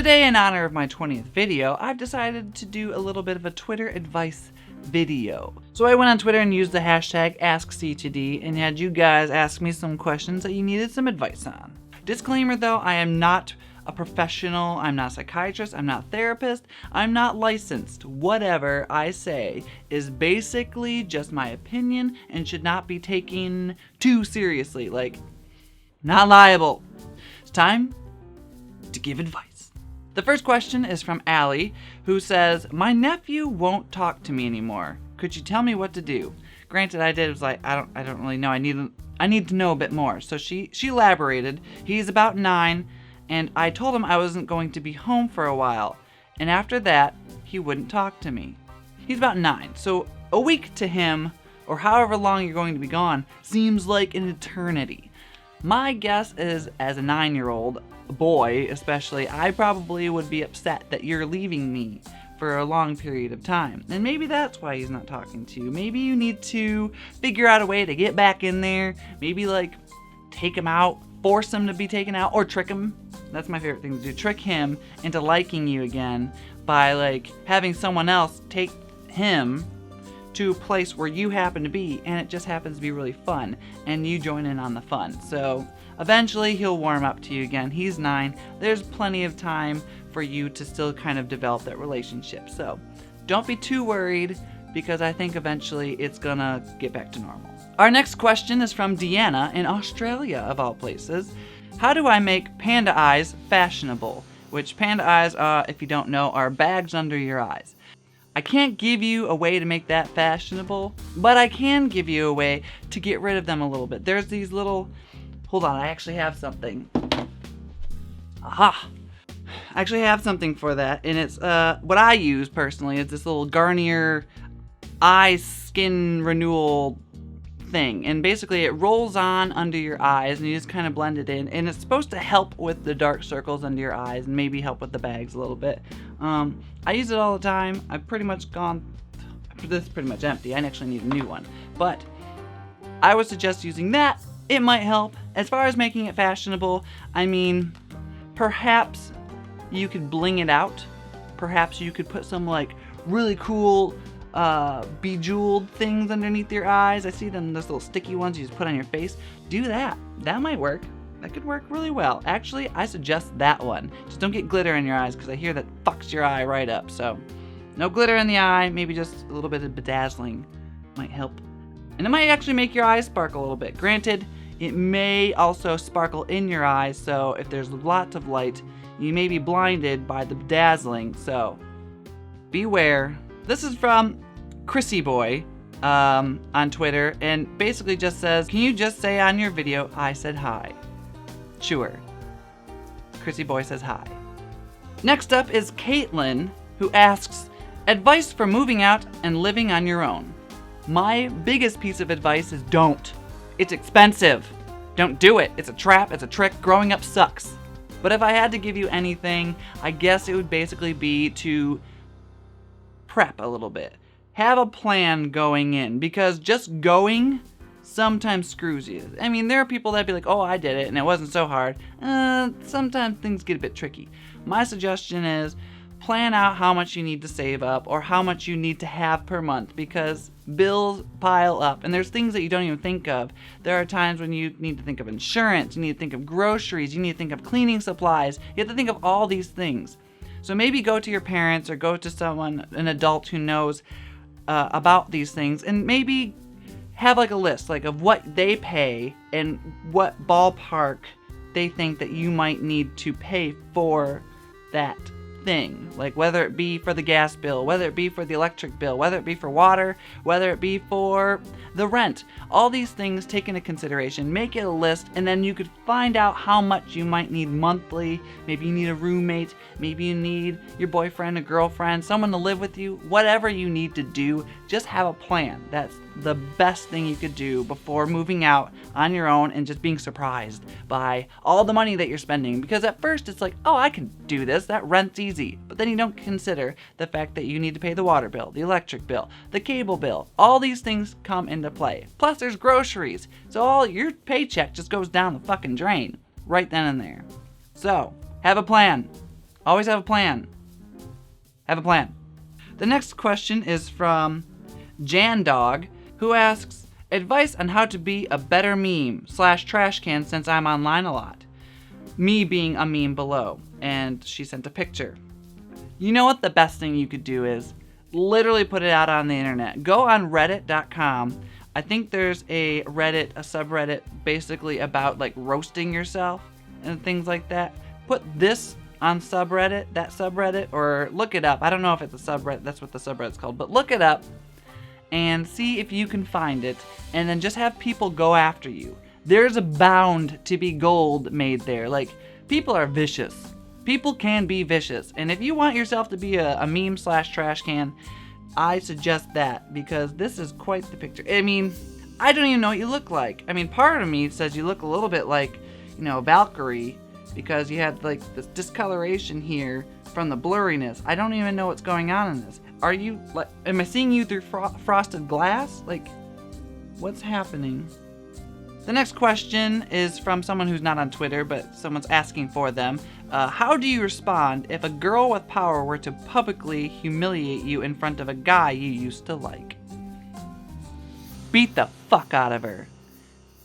Today, in honor of my 20th video, I've decided to do a little bit of a Twitter advice video. So I went on Twitter and used the hashtag AskC2D and had you guys ask me some questions that you needed some advice on. Disclaimer though, I am not a professional, I'm not a psychiatrist, I'm not a therapist, I'm not licensed. Whatever I say is basically just my opinion and should not be taken too seriously. Like, not liable. It's time to give advice. The first question is from Allie, who says, my nephew won't talk to me anymore. Could you tell me what to do? Granted, I was like, I don't really know. I need to know a bit more. So she elaborated. He's about 9, and I told him I wasn't going to be home for a while. And after that, he wouldn't talk to me. He's about 9, so a week to him, or however long you're going to be gone, seems like an eternity. My guess is, as a 9-year-old, boy especially, I probably would be upset that you're leaving me for a long period of time. And maybe that's why he's not talking to you. Maybe you need to figure out a way to get back in there. Maybe like take him out, force him to be taken out, or trick him. That's my favorite thing to do. Trick him into liking you again by like having someone else take him to a place where you happen to be, and it just happens to be really fun, and you join in on the fun. So eventually he'll warm up to you again. He's 9. There's plenty of time for you to still kind of develop that relationship. So don't be too worried, because I think eventually it's gonna get back to normal. Our next question is from Deanna in Australia, of all places. How do I make panda eyes fashionable? Which panda eyes, if you don't know, are bags under your eyes. I can't give you a way to make that fashionable, but I can give you a way to get rid of them a little bit. There's these little, hold on, I actually have something. Aha! I actually have something for that, and it's what I use personally is this little Garnier eye skin renewal thing, and basically it rolls on under your eyes and you just kind of blend it in, and it's supposed to help with the dark circles under your eyes and maybe help with the bags a little bit. I use it all the time. I've pretty much gone, this is pretty much empty. I actually need a new one, but I would suggest using that. It might help. As far as making it fashionable, I mean, perhaps you could bling it out. Perhaps you could put some like really cool bejeweled things underneath your eyes. I see them, those little sticky ones you just put on your face. Do that. That might work. That could work really well. Actually, I suggest that one. Just don't get glitter in your eyes, because I hear that fucks your eye right up. So no glitter in the eye, maybe just a little bit of bedazzling might help. And it might actually make your eyes sparkle a little bit. Granted, it may also sparkle in your eyes, so if there's lots of light, you may be blinded by the bedazzling, so beware. This is from Chrissy Boy on Twitter, and basically just says, can you just say on your video, I said hi? Sure. Chrissy Boy says hi. Next up is Caitlin, who asks, advice for moving out and living on your own. My biggest piece of advice is don't. It's expensive. Don't do it. It's a trap. It's a trick. Growing up sucks. But if I had to give you anything, I guess it would basically be to prep a little bit. Have a plan going in, because just going sometimes screws you. I mean, there are people that be like, oh, I did it and it wasn't so hard. Sometimes things get a bit tricky. My suggestion is plan out how much you need to save up or how much you need to have per month, because bills pile up and there's things that you don't even think of. There are times when you need to think of insurance, you need to think of groceries, you need to think of cleaning supplies. You have to think of all these things. So maybe go to your parents or go to someone, an adult who knows about these things, and maybe have like a list like of what they pay and what ballpark they think that you might need to pay for that thing. Like whether it be for the gas bill, whether it be for the electric bill, whether it be for water, whether it be for the rent. All these things take into consideration. Make it a list, and then you could find out how much you might need monthly. Maybe you need a roommate, maybe you need your boyfriend, a girlfriend, someone to live with you. Whatever you need to do, just have a plan. That's the best thing you could do before moving out on your own and just being surprised by all the money that you're spending. Because at first it's like, oh, I can do this, that rent's easy. But then you don't consider the fact that you need to pay the water bill, the electric bill, the cable bill. All these things come into play. Plus there's groceries. So all your paycheck just goes down the fucking drain right then and there. So have a plan. Always have a plan. Have a plan. The next question is from Jandog, who asks, advice on how to be a better meme / trash can since I'm online a lot. Me being a meme below. And she sent a picture. You know what the best thing you could do is? Literally put it out on the internet. Go on reddit.com. I think there's a subreddit basically about like roasting yourself and things like that. Put this on subreddit, that subreddit, or look it up. I don't know if it's a subreddit, that's what the subreddit's called, but look it up and see if you can find it, and then just have people go after you. There's a bound to be gold made there. Like, people are vicious. People can be vicious, and if you want yourself to be a meme / trash can, I suggest that, because this is quite the picture. I mean, I don't even know what you look like. I mean, part of me says you look a little bit like, Valkyrie, because you had like this discoloration here from the blurriness. I don't even know what's going on in this. Are you, like, am I seeing you through frosted glass? Like, what's happening? The next question is from someone who's not on Twitter, but someone's asking for them. How do you respond if a girl with power were to publicly humiliate you in front of a guy you used to like? Beat the fuck out of her.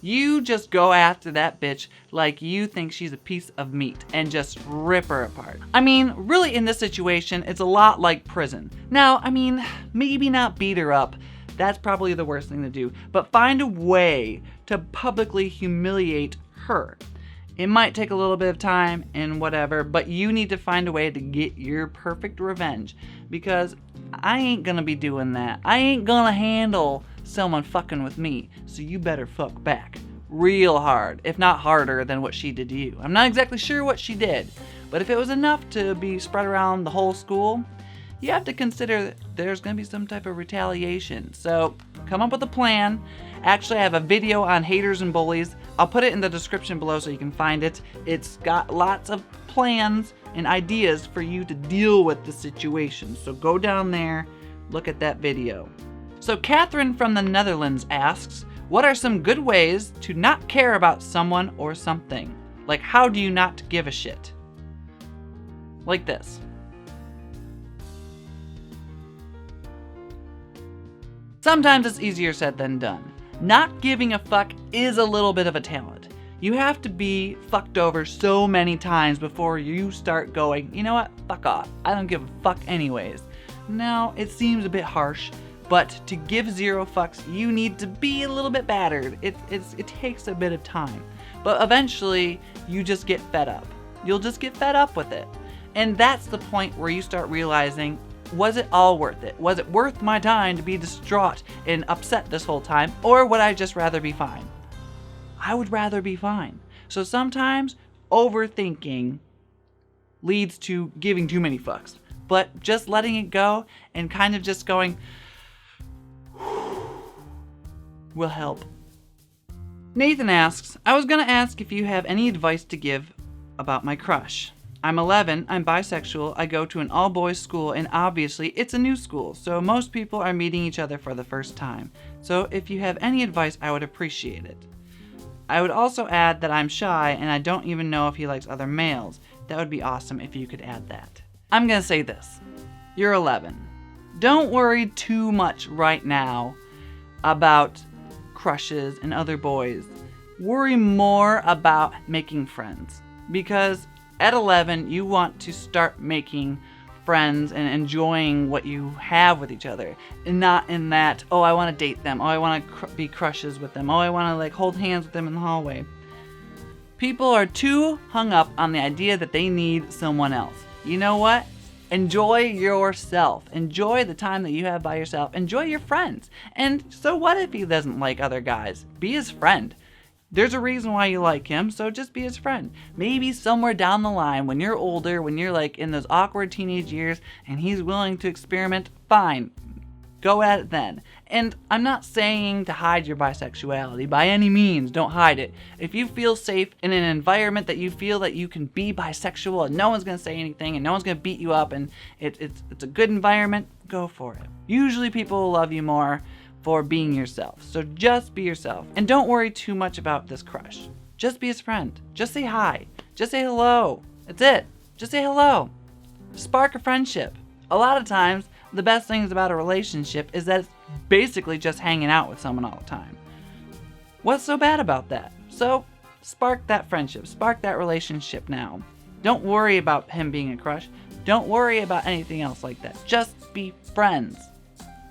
You just go after that bitch like you think she's a piece of meat and just rip her apart. I mean, really in this situation, it's a lot like prison. Now, I mean, maybe not beat her up. That's probably the worst thing to do. But find a way to publicly humiliate her. It might take a little bit of time and whatever, but you need to find a way to get your perfect revenge, because I ain't gonna be doing that. I ain't gonna handle someone fucking with me, so you better fuck back real hard, if not harder than what she did to you. I'm not exactly sure what she did, but if it was enough to be spread around the whole school, you have to consider that there's gonna be some type of retaliation. So come up with a plan. Actually, I have a video on haters and bullies. I'll put it in the description below so you can find it. It's got lots of plans and ideas for you to deal with the situation. So go down there, look at that video. So Catherine from the Netherlands asks, what are some good ways to not care about someone or something? Like, how do you not give a shit? Like this. Sometimes it's easier said than done. Not giving a fuck is a little bit of a talent. You have to be fucked over so many times before you start going, you know what, fuck off. I don't give a fuck anyways. Now, it seems a bit harsh, but to give zero fucks, you need to be a little bit battered. It takes a bit of time. But eventually, you just get fed up. You'll just get fed up with it. And that's the point where you start realizing, was it all worth it? Was it worth my time to be distraught and upset this whole time? Or would I just rather be fine? I would rather be fine. So sometimes overthinking leads to giving too many fucks. But just letting it go and kind of just going will help. Nathan asks, I was gonna ask if you have any advice to give about my crush. I'm 11, I'm bisexual, I go to an all-boys school, and obviously it's a new school, so most people are meeting each other for the first time. So if you have any advice, I would appreciate it. I would also add that I'm shy, and I don't even know if he likes other males. That would be awesome if you could add that. I'm gonna say this. You're 11. Don't worry too much right now about crushes and other boys. Worry more about making friends, because at 11, you want to start making friends and enjoying what you have with each other. And not in that, oh, I want to date them. Oh, I want to be crushes with them. Oh, I want to like hold hands with them in the hallway. People are too hung up on the idea that they need someone else. You know what? Enjoy yourself. Enjoy the time that you have by yourself. Enjoy your friends. And so what if he doesn't like other guys? Be his friend. There's a reason why you like him, so just be his friend. Maybe somewhere down the line, when you're older, when you're like in those awkward teenage years, and he's willing to experiment, fine. Go at it then. And I'm not saying to hide your bisexuality. By any means, don't hide it. If you feel safe in an environment that you feel that you can be bisexual and no one's going to say anything and no one's going to beat you up and it's a good environment, go for it. Usually people will love you more for being yourself. So just be yourself. And don't worry too much about this crush. Just be his friend. Just say hi. Just say hello. That's it. Just say hello. Spark a friendship. A lot of times, the best things about a relationship is that it's basically just hanging out with someone all the time. What's so bad about that? So, spark that friendship, spark that relationship now. Don't worry about him being a crush. Don't worry about anything else like that. Just be friends.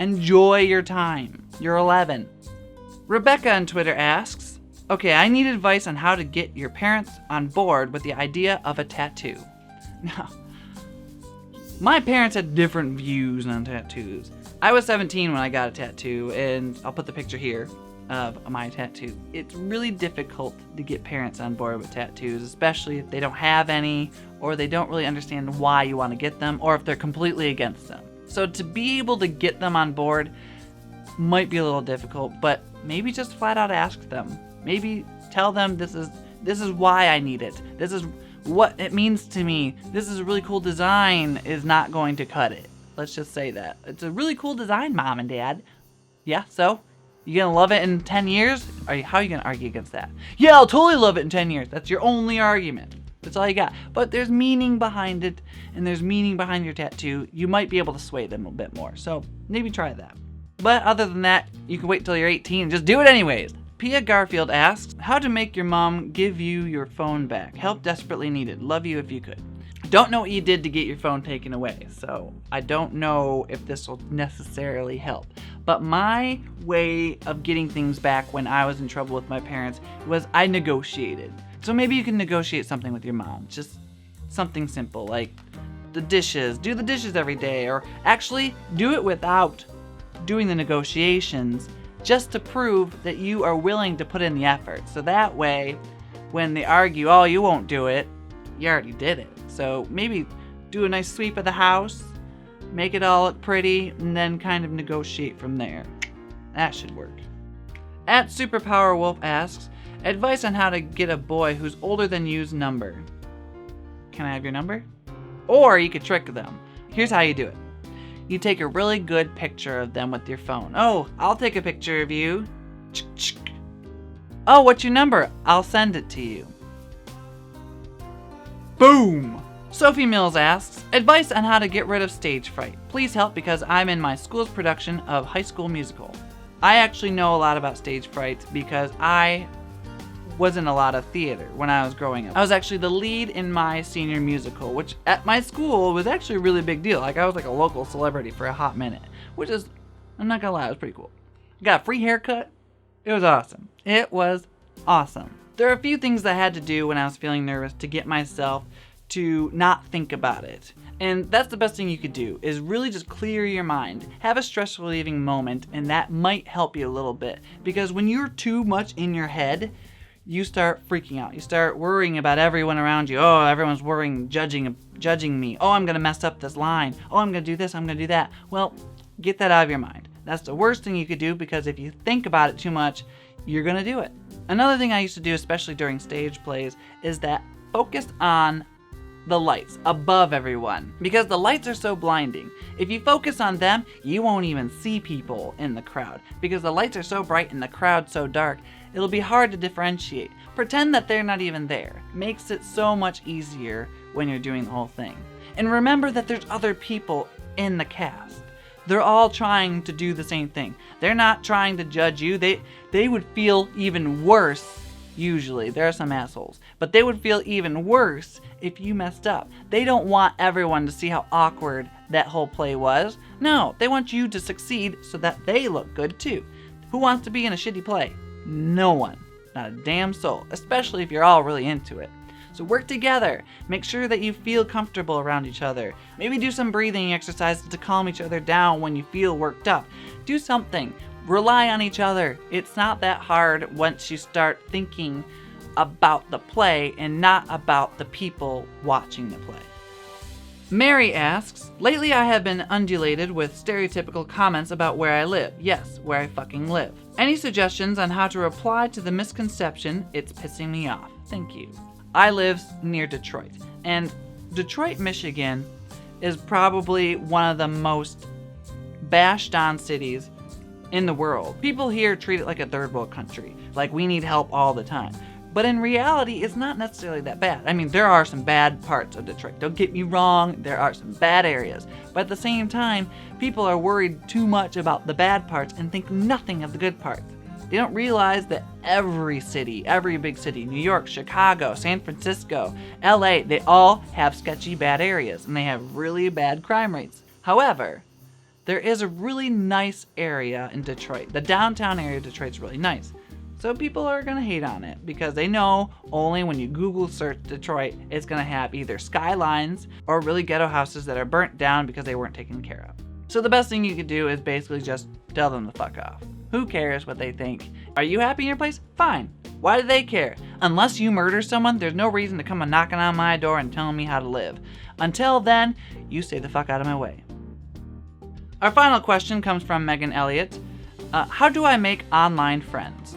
Enjoy your time. You're 11. Rebecca on Twitter asks, okay, I need advice on how to get your parents on board with the idea of a tattoo. Now, my parents had different views on tattoos. I was 17 when I got a tattoo, and I'll put the picture here of my tattoo. It's really difficult to get parents on board with tattoos, especially if they don't have any, or they don't really understand why you want to get them, or if they're completely against them. So to be able to get them on board might be a little difficult, but maybe just flat out ask them. Maybe tell them this is why I need it. This is what it means to me. This is a really cool design is not going to cut it. Let's just say that. It's a really cool design, Mom and Dad. Yeah, so? You gonna love it in 10 years? How are you gonna argue against that? Yeah, I'll totally love it in 10 years. That's your only argument. That's all you got. But there's meaning behind it, and there's meaning behind your tattoo. You might be able to sway them a bit more. So maybe try that. But other than that, you can wait till you're 18 and just do it anyways. Pia Garfield asks, how to make your mom give you your phone back. Help desperately needed. Love you if you could. Don't know what you did to get your phone taken away, so I don't know if this will necessarily help. But my way of getting things back when I was in trouble with my parents was I negotiated. So maybe you can negotiate something with your mom. Just something simple like the dishes. Do the dishes every day, or actually do it without doing the negotiations, just to prove that you are willing to put in the effort. So that way, when they argue, oh, you won't do it, you already did it. So maybe do a nice sweep of the house, make it all look pretty, and then kind of negotiate from there. That should work. At Superpower Wolf asks, advice on how to get a boy who's older than you's number. Can I have your number? Or you could trick them. Here's how you do it. You take a really good picture of them with your phone. Oh, I'll take a picture of you. Oh, what's your number? I'll send it to you. Boom! Sophie Mills asks, advice on how to get rid of stage fright. Please help because I'm in my school's production of High School Musical. I actually know a lot about stage fright because I was in a lot of theater when I was growing up. I was actually the lead in my senior musical, which at my school was actually a really big deal. Like I was like a local celebrity for a hot minute, which is, I'm not gonna lie, it was pretty cool. Got a free haircut. It was awesome. It was awesome. There are a few things I had to do when I was feeling nervous to get myself to not think about it. And that's the best thing you could do, is really just clear your mind. Have a stress relieving moment, and that might help you a little bit. Because when you're too much in your head, you start freaking out. You start worrying about everyone around you. Oh, everyone's worrying, judging me. Oh, I'm gonna mess up this line. Oh, I'm gonna do this, I'm gonna do that. Well, get that out of your mind. That's the worst thing you could do, because if you think about it too much, you're gonna do it. Another thing I used to do, especially during stage plays, is that focus on the lights above everyone, because the lights are so blinding. If you focus on them, you won't even see people in the crowd, because the lights are so bright and the crowd so dark, it'll be hard to differentiate. Pretend that they're not even there. Makes it so much easier when you're doing the whole thing. And remember that there's other people in the cast. They're all trying to do the same thing. They're not trying to judge you. They would feel even worse. Usually, there are some assholes, but they would feel even worse if you messed up. They don't want everyone to see how awkward that whole play was. No, they want you to succeed so that they look good too. Who wants to be in a shitty play? No one. Not a damn soul, especially if you're all really into it. So work together. Make sure that you feel comfortable around each other. Maybe do some breathing exercises to calm each other down when you feel worked up. Do something. Rely on each other. It's not that hard once you start thinking about the play and not about the people watching the play. Mary asks, lately I have been undulated with stereotypical comments about where I live. Yes, where I fucking live. Any suggestions on how to reply to the misconception? It's pissing me off. Thank you. I live near Detroit, and Detroit, Michigan is probably one of the most bashed on cities in the world. People here treat it like a third world country, like we need help all the time. But in reality, it's not necessarily that bad. I mean, there are some bad parts of Detroit. Don't get me wrong, there are some bad areas. But at the same time, people are worried too much about the bad parts and think nothing of the good parts. They don't realize that every city, every big city, New York, Chicago, San Francisco, LA, they all have sketchy bad areas and they have really bad crime rates. However, there is a really nice area in Detroit. The downtown area of Detroit's really nice. So people are gonna hate on it because they know only when you Google search Detroit, it's gonna have either skylines or really ghetto houses that are burnt down because they weren't taken care of. So the best thing you could do is basically just tell them to fuck off. Who cares what they think? Are you happy in your place? Fine. Why do they care? Unless you murder someone, there's no reason to come knocking on my door and telling me how to live. Until then, you stay the fuck out of my way. Our final question comes from Megan Elliott. How do I make online friends?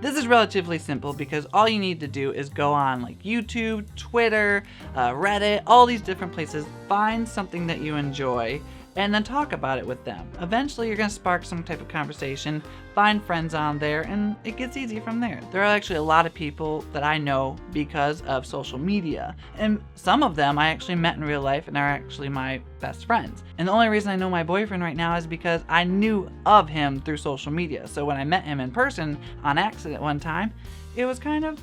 This is relatively simple because all you need to do is go on like YouTube, Twitter, Reddit, all these different places, find something that you enjoy, and then talk about it with them. Eventually you're gonna spark some type of conversation, find friends on there, and it gets easy from there. There are actually a lot of people that I know because of social media, and some of them I actually met in real life and are actually my best friends. And the only reason I know my boyfriend right now is because I knew of him through social media. So when I met him in person on accident one time, it was kind of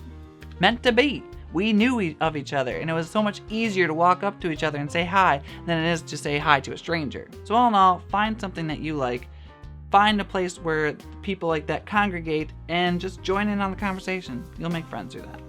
meant to be. We knew of each other, and it was so much easier to walk up to each other and say hi than it is to say hi to a stranger. So all in all, find something that you like, find a place where people like that congregate, and just join in on the conversation. You'll make friends through that.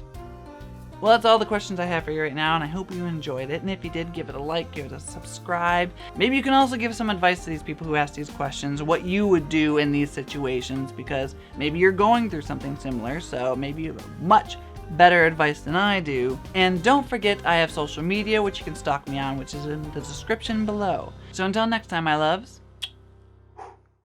Well, that's all the questions I have for you right now, and I hope you enjoyed it. And if you did, give it a like, give it a subscribe. Maybe you can also give some advice to these people who ask these questions, what you would do in these situations, because maybe you're going through something similar, so maybe you have much better advice than I do. And don't forget, I have social media, which you can stalk me on, which is in the description below. So until next time, my loves,